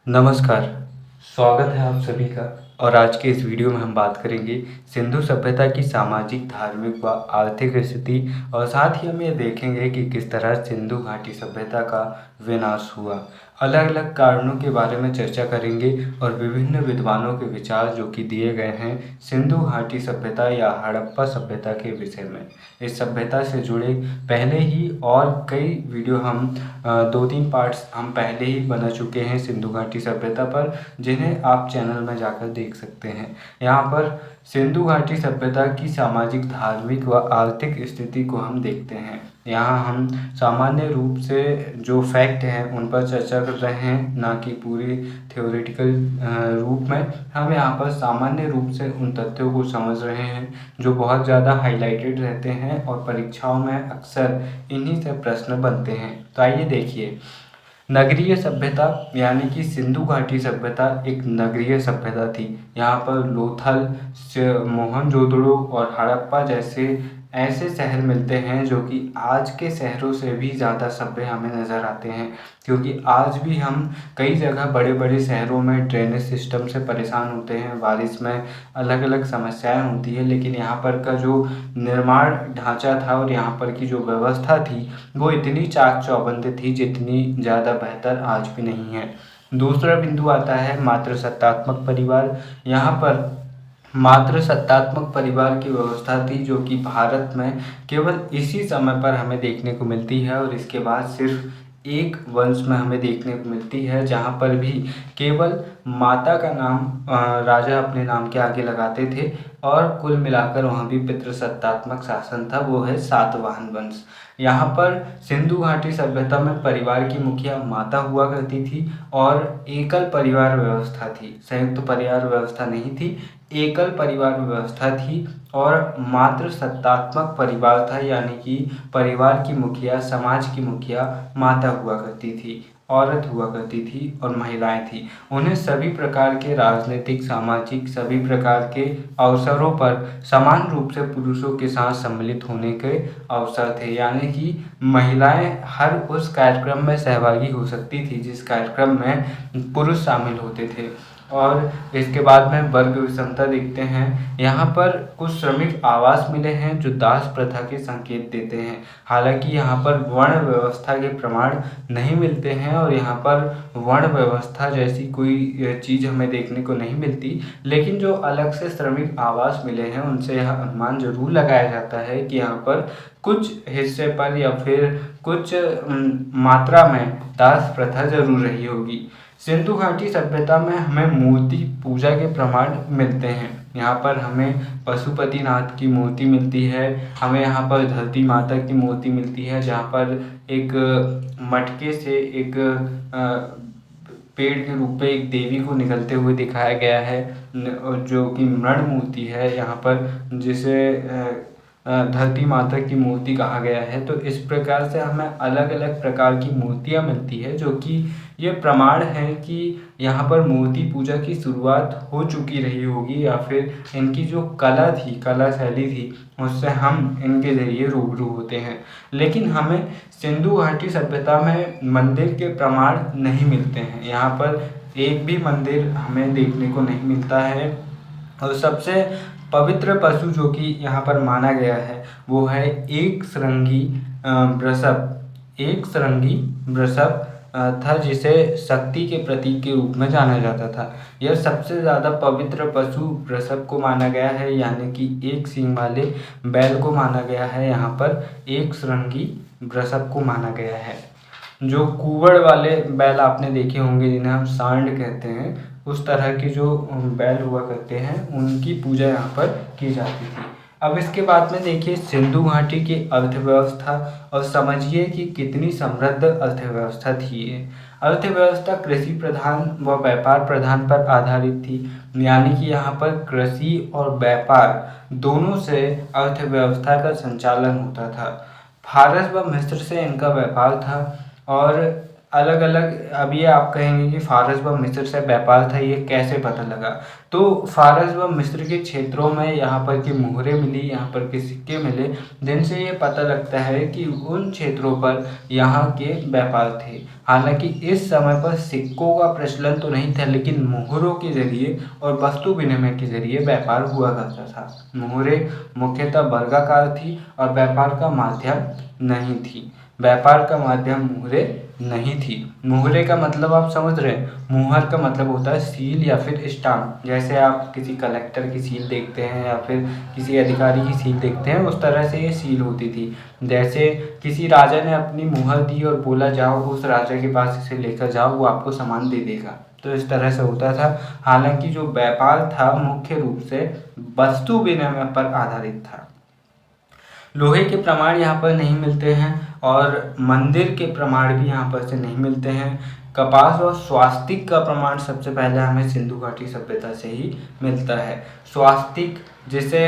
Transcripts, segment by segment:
नमस्कार, स्वागत है आप सभी का। और आज के इस वीडियो में हम बात करेंगे सिंधु सभ्यता की सामाजिक, धार्मिक व आर्थिक स्थिति और साथ ही हम ये देखेंगे कि किस तरह सिंधु घाटी सभ्यता का विनाश हुआ। अलग अलग कारणों के बारे में चर्चा करेंगे और विभिन्न विद्वानों के विचार जो कि दिए गए हैं सिंधु घाटी सभ्यता या हड़प्पा सभ्यता के विषय में। इस सभ्यता से जुड़े पहले ही और कई वीडियो हम 2-3 पार्ट्स हम पहले ही बना चुके हैं सिंधु घाटी सभ्यता पर, जिन्हें आप चैनल में जाकर देख सकते हैं। यहाँ पर सिंधु घाटी सभ्यता की सामाजिक, धार्मिक व आर्थिक स्थिति को हम देखते हैं। यहाँ हम सामान्य रूप से जो फैक्ट हैं उन पर चर्चा कर रहे हैं, ना कि पूरी थ्योरेटिकल रूप में। हम यहाँ पर सामान्य रूप से उन तथ्यों को समझ रहे हैं जो बहुत ज़्यादा हाईलाइटेड रहते हैं और परीक्षाओं में अक्सर इन्हीं से प्रश्न बनते हैं। तो आइए देखिए, नगरीय सभ्यता यानी कि सिंधु घाटी सभ्यता एक नगरीय सभ्यता थी। यहाँ पर लोथल, मोहनजोदड़ो और हड़प्पा जैसे ऐसे शहर मिलते हैं जो कि आज के शहरों से भी ज़्यादा सभ्य हमें नज़र आते हैं, क्योंकि आज भी हम कई जगह बड़े बड़े शहरों में ड्रेनेज सिस्टम से परेशान होते हैं, बारिश में अलग अलग समस्याएं होती है। लेकिन यहाँ पर का जो निर्माण ढांचा था और यहाँ पर की जो व्यवस्था थी वो इतनी चाक चौबंद थी जितनी ज़्यादा बेहतर आज भी नहीं है। दूसरा बिंदु आता है मातृसत्तात्मक परिवार। यहाँ पर मातृसत्तात्मक परिवार की व्यवस्था थी जो कि भारत में केवल इसी समय पर हमें देखने को मिलती है और इसके बाद सिर्फ एक वंश में हमें देखने को मिलती है जहाँ पर भी केवल माता का नाम राजा अपने नाम के आगे लगाते थे और कुल मिलाकर वहाँ भी पितृसत्तात्मक शासन था, वो है सातवाहन वंश। यहाँ पर सिंधु घाटी सभ्यता में परिवार की मुखिया माता हुआ करती थी और एकल परिवार व्यवस्था थी, संयुक्त परिवार व्यवस्था नहीं थी, एकल परिवार व्यवस्था थी और मात्र सत्तात्मक परिवार था, यानी कि परिवार की मुखिया, समाज की मुखिया माता हुआ करती थी, औरत हुआ करती थी और महिलाएं थी। उन्हें सभी प्रकार के राजनीतिक, सामाजिक सभी प्रकार के अवसरों पर समान रूप से पुरुषों के साथ सम्मिलित होने के अवसर थे, यानी कि महिलाएं हर उस कार्यक्रम में सहभागी हो सकती थी जिस कार्यक्रम में पुरुष शामिल होते थे। और इसके बाद में वर्ग विषमता देखते हैं। यहाँ पर कुछ श्रमिक आवास मिले हैं जो दास प्रथा के संकेत देते हैं। हालांकि यहाँ पर वर्ण व्यवस्था के प्रमाण नहीं मिलते हैं और यहाँ पर वर्ण व्यवस्था जैसी कोई चीज़ हमें देखने को नहीं मिलती, लेकिन जो अलग से श्रमिक आवास मिले हैं उनसे यह अनुमान जरूर लगाया जाता है कि यहाँ पर कुछ हिस्से पर या फिर कुछ मात्रा में दास प्रथा जरूर रही होगी। सिंधु घाटी सभ्यता में हमें मूर्ति पूजा के प्रमाण मिलते हैं। यहाँ पर हमें पशुपतिनाथ की मूर्ति मिलती है, हमें यहाँ पर धरती माता की मूर्ति मिलती है जहाँ पर एक मटके से एक पेड़ के रूप में एक देवी को निकलते हुए दिखाया गया है, जो कि मृण मूर्ति है यहाँ पर, जिसे धरती माता की मूर्ति कहा गया है। तो इस प्रकार से हमें अलग अलग प्रकार की मूर्तियाँ मिलती है जो कि ये प्रमाण है कि यहाँ पर मूर्ति पूजा की शुरुआत हो चुकी रही होगी या फिर इनकी जो कला थी, कला शैली थी, उससे हम इनके ज़रिए रूबरू होते हैं। लेकिन हमें सिंधु घाटी सभ्यता में मंदिर के प्रमाण नहीं मिलते हैं। यहाँ पर एक भी मंदिर हमें देखने को नहीं मिलता है और सबसे पवित्र पशु जो कि यहाँ पर माना गया है वो है एक श्रृंगी वृषभ। एक श्रृंगी वृषभ था जिसे शक्ति के प्रतीक के रूप में जाना जाता था। यह सबसे ज़्यादा पवित्र पशु वृषभ को माना गया है, यानी कि एक सींग वाले बैल को माना गया है। यहाँ पर एक श्रृंगी वृषभ को माना गया है। जो कुंवड़ वाले बैल आपने देखे होंगे जिन्हें हम सांड कहते हैं, उस तरह के जो बैल हुआ करते हैं उनकी पूजा यहाँ पर की जाती थी। अब इसके बाद में देखिए सिंधु घाटी की अर्थव्यवस्था और समझिए कि कितनी समृद्ध अर्थव्यवस्था थी ये। अर्थव्यवस्था कृषि प्रधान व व्यापार प्रधान पर आधारित थी, यानी कि यहाँ पर कृषि और व्यापार दोनों से अर्थव्यवस्था का संचालन होता था। फारस व मिस्र से इनका व्यापार था और अलग अलग, अब ये आप कहेंगे कि फारस व मिस्र से व्यापार था, ये कैसे पता लगा? तो फारस व मिस्र के क्षेत्रों में यहाँ पर की मुहरें मिली, यहाँ पर के सिक्के मिले, जिनसे ये पता लगता है कि उन क्षेत्रों पर यहाँ के व्यापार थे। हालांकि इस समय पर सिक्कों का प्रचलन तो नहीं था, लेकिन मुहरों के जरिए और वस्तु विनिमय के जरिए व्यापार हुआ करता था। मुहरें मुख्यतः वर्गाकार थी और व्यापार का माध्यम नहीं थी। व्यापार का माध्यम मुहरे नहीं थी। मुहरे का मतलब आप समझ रहे हैं? मुहर का मतलब होता है सील या फिर स्टाम्प। जैसे आप किसी कलेक्टर की सील देखते हैं या फिर किसी अधिकारी की सील देखते हैं, उस तरह से ये सील होती थी। जैसे किसी राजा ने अपनी मुहर दी और बोला जाओ उस राजा के पास इसे लेकर जाओ, वो आपको सामान दे देगा। तो इस तरह से होता था। हालांकि जो व्यापार था मुख्य रूप से वस्तु विनिमय पर आधारित था। लोहे के प्रमाण यहाँ पर नहीं मिलते हैं और मंदिर के प्रमाण भी यहाँ पर से नहीं मिलते हैं। कपास और स्वास्तिक का प्रमाण सबसे पहले हमें सिंधु घाटी सभ्यता से ही मिलता है। स्वास्तिक जिसे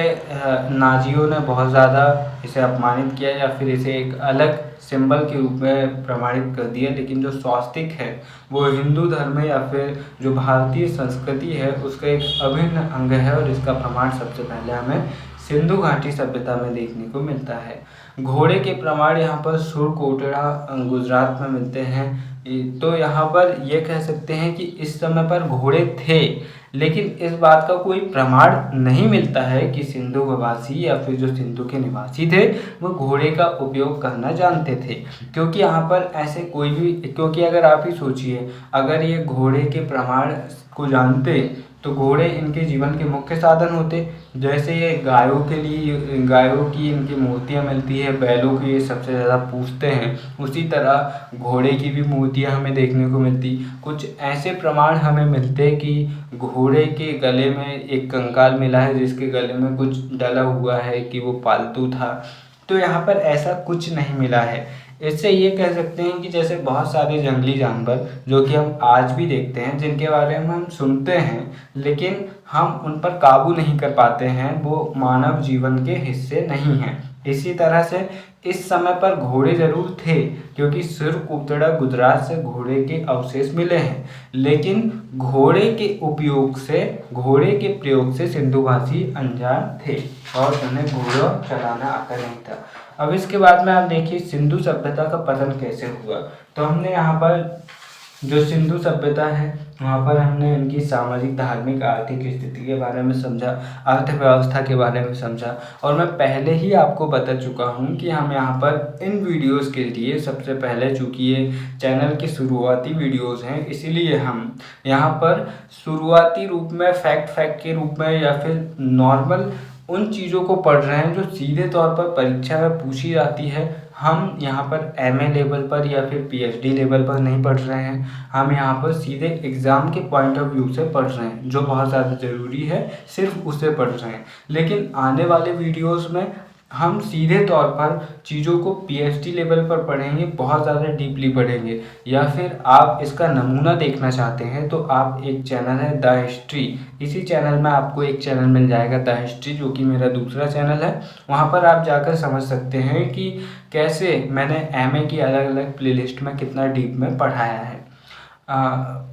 नाजियों ने बहुत ज़्यादा इसे अपमानित किया या फिर इसे एक अलग सिंबल के रूप में प्रमाणित कर दिया, लेकिन जो स्वास्तिक है वो हिंदू धर्म या फिर जो भारतीय संस्कृति है उसका एक अभिन्न अंग है और इसका प्रमाण सबसे पहले हमें सिंधु घाटी सभ्यता में देखने को मिलता है। घोड़े के प्रमाण यहाँ पर सुरकोटड़ा गुजरात में मिलते हैं। तो यहाँ पर ये कह सकते हैं कि इस समय पर घोड़े थे, लेकिन इस बात का कोई प्रमाण नहीं मिलता है कि सिंधुवासी या फिर जो सिंधु के निवासी थे वो घोड़े का उपयोग करना जानते थे। क्योंकि यहाँ पर ऐसे कोई भी, क्योंकि अगर आप ही सोचिए, अगर ये घोड़े के प्रमाण को जानते तो घोड़े इनके जीवन के मुख्य साधन होते। जैसे ये गायों के लिए, गायों की इनकी मूर्तियाँ मिलती है, बैलों की ये सबसे ज़्यादा पूजते हैं, उसी तरह घोड़े की भी मूर्तियाँ हमें देखने को मिलती। कुछ ऐसे प्रमाण हमें मिलते कि घोड़े के गले में एक कंकाल मिला है जिसके गले में कुछ डला हुआ है कि वो पालतू था। तो यहाँ पर ऐसा कुछ नहीं मिला है। इससे ये कह सकते हैं कि जैसे बहुत सारे जंगली जानवर जो कि हम आज भी देखते हैं, जिनके बारे में हम सुनते हैं लेकिन हम उन पर काबू नहीं कर पाते हैं, वो मानव जीवन के हिस्से नहीं हैं। इसी तरह से इस समय पर घोड़े जरूर थे, क्योंकि सिरकोटड़ा गुजरात से घोड़े के अवशेष मिले हैं, लेकिन घोड़े के प्रयोग से सिंधुवासी अनजान थे और उन्हें घोड़ा चलाना आता नहीं था। अब इसके बाद में आप देखिए सिंधु सभ्यता का पतन कैसे हुआ। तो हमने यहाँ पर जो सिंधु सभ्यता है वहाँ पर हमने इनकी सामाजिक, धार्मिक, आर्थिक स्थिति के बारे में समझा, अर्थव्यवस्था के बारे में समझा। और मैं पहले ही आपको बता चुका हूँ कि हम यहाँ पर इन वीडियोस के लिए सबसे पहले, चूँकि ये चैनल की शुरुआती वीडियोस हैं, इसीलिए हम यहाँ पर शुरुआती रूप में फैक्ट के रूप में या फिर नॉर्मल उन चीज़ों को पढ़ रहे हैं जो सीधे तौर पर परीक्षा में पूछी जाती है। हम यहाँ पर एमए लेवल पर या फिर पीएचडी लेवल पर नहीं पढ़ रहे हैं, हम यहाँ पर सीधे एग्ज़ाम के पॉइंट ऑफ व्यू से पढ़ रहे हैं, जो बहुत ज़्यादा ज़रूरी है, सिर्फ उससे पढ़ रहे हैं। लेकिन आने वाले वीडियोस में हम सीधे तौर पर चीज़ों को पीएचडी लेवल पर पढ़ेंगे, बहुत ज़्यादा डीपली पढ़ेंगे। या फिर आप इसका नमूना देखना चाहते हैं तो आप, एक चैनल है द हिस्ट्री, इसी चैनल में आपको एक चैनल मिल जाएगा द हिस्ट्री, जो कि मेरा दूसरा चैनल है। वहाँ पर आप जाकर समझ सकते हैं कि कैसे मैंने एमए की अलग अलग प्लेलिस्ट में कितना डीप में पढ़ाया है।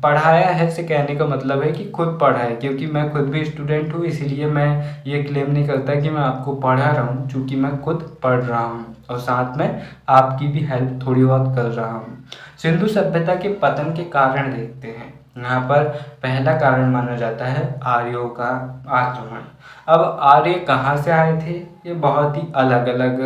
पढ़ाया है से कहने का मतलब है कि खुद पढ़ा है, क्योंकि मैं खुद भी स्टूडेंट हूँ, इसीलिए मैं ये क्लेम नहीं करता कि मैं आपको पढ़ा रहा हूँ, चूँकि मैं खुद पढ़ रहा हूँ और साथ में आपकी भी हेल्प थोड़ी बहुत कर रहा हूँ। सिंधु सभ्यता के पतन के कारण देखते हैं। यहाँ पर पहला कारण माना जाता है आर्यों का आक्रमण। अब आर्य कहाँ से आए थे, ये बहुत ही अलग अलग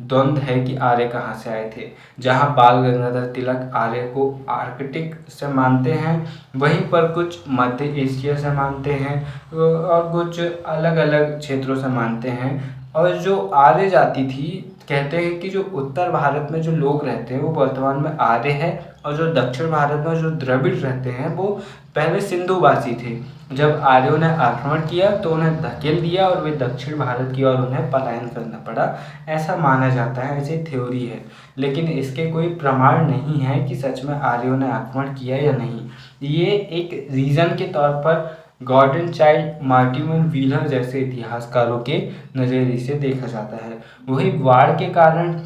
द्वंद्व है कि आर्य कहाँ से आए थे। जहाँ बाल गंगाधर तिलक आर्य को आर्कटिक से मानते हैं, वहीं पर कुछ मध्य एशिया से मानते हैं और कुछ अलग अलग क्षेत्रों से मानते हैं। और जो आर्य जाति थी, कहते हैं कि जो उत्तर भारत में जो लोग रहते हैं वो वर्तमान में आर्य है, और जो दक्षिण भारत में जो द्रविड़ रहते हैं वो पहले सिंधुवासी थे। जब आर्यों ने आक्रमण किया तो उन्हें धकेल दिया और वे दक्षिण भारत की ओर उन्हें पलायन करना पड़ा, ऐसा माना जाता है, ऐसी थ्योरी है। लेकिन इसके कोई प्रमाण नहीं है कि सच में आर्यों ने आक्रमण किया या नहीं। ये एक रीज़न के तौर पर गॉर्डन चाइल्ड, मार्टिमर व्हीलर जैसे इतिहासकारों के नज़रिए से देखा जाता है। वही बाढ़ के कारण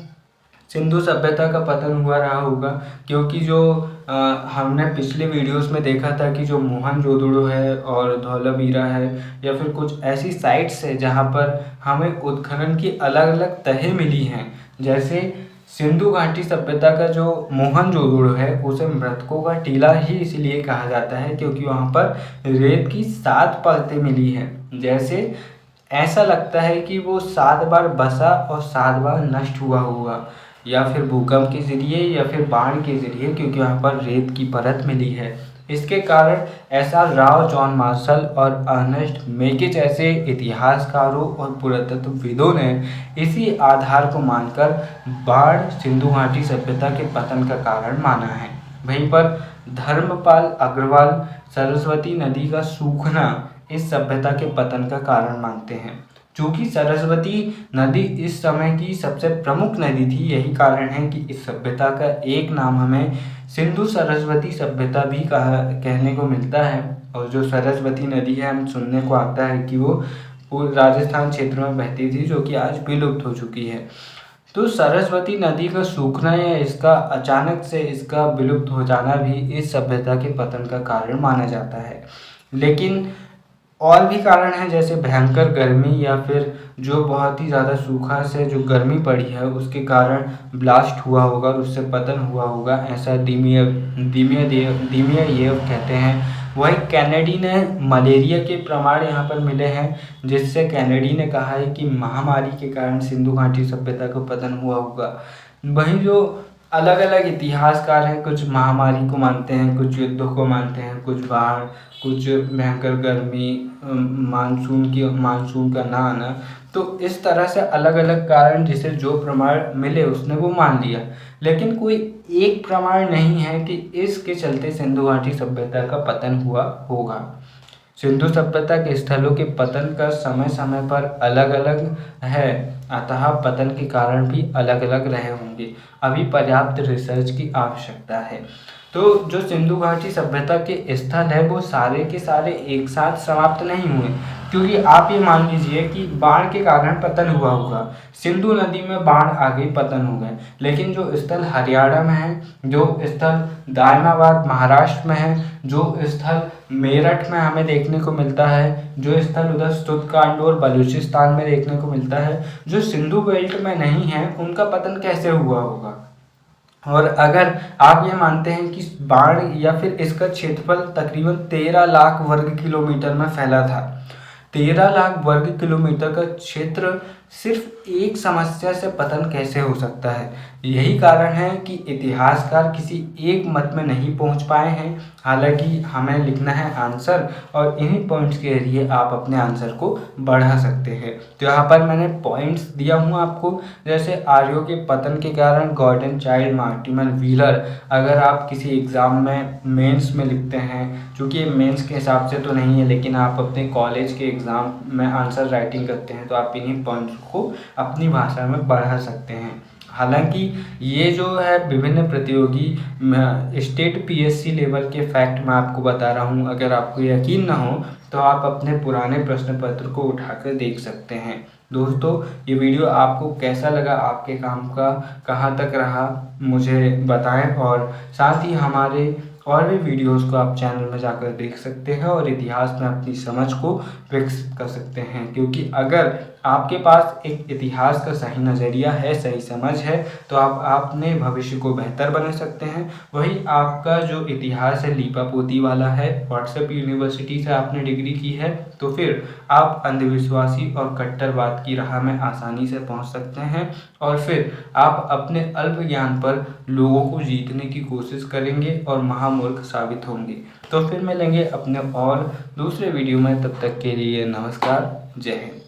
सिंधु सभ्यता का पतन हुआ रहा होगा, क्योंकि जो हमने पिछले वीडियोस में देखा था कि जो मोहनजोदड़ो है और धौलावीरा है या फिर कुछ ऐसी साइट्स है जहाँ पर हमें उत्खनन की अलग अलग तहें मिली हैं। जैसे सिंधु घाटी सभ्यता का जो मोहनजोदड़ो है उसे मृतकों का टीला ही इसलिए कहा जाता है क्योंकि वहाँ पर रेत की 7 परतें मिली हैं। जैसे ऐसा लगता है कि वो 7 बार बसा और 7 बार नष्ट हुआ होगा, या फिर भूकंप के ज़रिए या फिर बाढ़ के ज़रिए, क्योंकि वहाँ पर रेत की परत मिली है। इसके कारण एस.आर. राव, जॉन मार्शल और अर्नेस्ट मेके जैसे इतिहासकारों और पुरातत्वविदों ने इसी आधार को मानकर बाढ़ सिंधु घाटी सभ्यता के पतन का कारण माना है। वहीं पर धर्मपाल अग्रवाल सरस्वती नदी का सूखना इस सभ्यता के पतन का कारण मानते हैं। चूँकि सरस्वती नदी इस समय की सबसे प्रमुख नदी थी, यही कारण है कि इस सभ्यता का एक नाम हमें सिंधु सरस्वती सभ्यता भी कहने को मिलता है। और जो सरस्वती नदी है, हम सुनने को आता है कि वो पूर्व राजस्थान क्षेत्र में बहती थी, जो कि आज विलुप्त हो चुकी है। तो सरस्वती नदी का सूखना या इसका अचानक से इसका विलुप्त हो जाना भी इस सभ्यता के पतन का कारण माना जाता है। लेकिन और भी कारण हैं, जैसे भयंकर गर्मी या फिर जो बहुत ही ज़्यादा सूखा से जो गर्मी पड़ी है उसके कारण ब्लास्ट हुआ होगा और उससे पतन हुआ होगा, ऐसा दीमिययेव कहते हैं। वही केनेडी ने मलेरिया के प्रमाण यहाँ पर मिले हैं, जिससे केनेडी ने कहा है कि महामारी के कारण सिंधु घाटी सभ्यता का पतन हुआ होगा। वहीं जो अलग अलग इतिहासकार हैं, कुछ महामारी को मानते हैं, कुछ युद्धों को मानते हैं, कुछ बाढ़, कुछ भयंकर गर्मी, मानसून का ना आना। तो इस तरह से अलग अलग कारण जिसे जो प्रमाण मिले उसने वो मान लिया। लेकिन कोई एक प्रमाण नहीं है कि इसके चलते सिंधु घाटी सभ्यता का पतन हुआ होगा। सिंधु सभ्यता के स्थलों के पतन का समय समय पर अलग अलग है, अतः पतन के कारण भी अलग अलग रहे होंगे। अभी पर्याप्त रिसर्च की आवश्यकता है। तो जो सिंधु घाटी सभ्यता के स्थल है वो सारे के सारे एक साथ समाप्त नहीं हुए, क्योंकि आप ये मान लीजिए कि बाढ़ के कारण पतन हुआ होगा, सिंधु नदी में बाढ़ आ गई, पतन हो गए। लेकिन जो स्थल हरियाणा में है, जो स्थल दायमाबाद महाराष्ट्र में है, जो स्थल मेरठ में हमें देखने को मिलता है, जो स्थल उधर सुदकांड और बलूचिस्तान में देखने को मिलता है, जो सिंधु बेल्ट में नहीं है, उनका पतन कैसे हुआ होगा। और अगर आप ये मानते हैं कि बाढ़ या फिर इसका क्षेत्रफल तकरीबन 13 लाख वर्ग किलोमीटर में फैला था, 13 लाख वर्ग किलोमीटर का क्षेत्र सिर्फ एक समस्या से पतन कैसे हो सकता है। यही कारण है कि इतिहासकार किसी एक मत में नहीं पहुंच पाए हैं। हालांकि हमें लिखना है आंसर, और इन्हीं पॉइंट्स के जरिए आप अपने आंसर को बढ़ा सकते हैं। तो यहाँ पर मैंने पॉइंट्स दिया हूँ आपको, जैसे आर्यों के पतन के कारण गॉर्डन चाइल्ड, मार्टिमन व्हीलर। अगर आप किसी एग्ज़ाम में मेंस में लिखते हैं, चूँकि मेंस के हिसाब से तो नहीं है, लेकिन आप अपने कॉलेज के एग्ज़ाम में आंसर राइटिंग करते हैं तो आप इन्हीं पॉइंट्स को अपनी भाषा में बढ़ा सकते हैं। हालांकि ये जो है विभिन्न प्रतियोगी स्टेट पीएससी लेवल के फैक्ट मैं आपको बता रहा हूँ। अगर आपको यकीन ना हो तो आप अपने पुराने प्रश्न पत्र को उठाकर देख सकते हैं। दोस्तों, ये वीडियो आपको कैसा लगा, आपके काम का कहाँ तक रहा, मुझे बताएं। और साथ ही हमारे और भी वीडियोस को आप चैनल में जाकर देख सकते हैं और इतिहास में अपनी समझ को विकसित कर सकते हैं। क्योंकि अगर आपके पास एक इतिहास का सही नज़रिया है, सही समझ है, तो आप अपने भविष्य को बेहतर बना सकते हैं। वही आपका जो इतिहास है लीपा पोती वाला है, व्हाट्सएप यूनिवर्सिटी से आपने डिग्री की है, तो फिर आप अंधविश्वासी और कट्टरवाद की राह में आसानी से पहुंच सकते हैं। और फिर आप अपने अल्प ज्ञान पर लोगों को जीतने की कोशिश करेंगे और महामूर्ख साबित होंगे। तो फिर मिलेंगे अपने और दूसरे वीडियो में, तब तक के लिए नमस्कार, जय हिंद।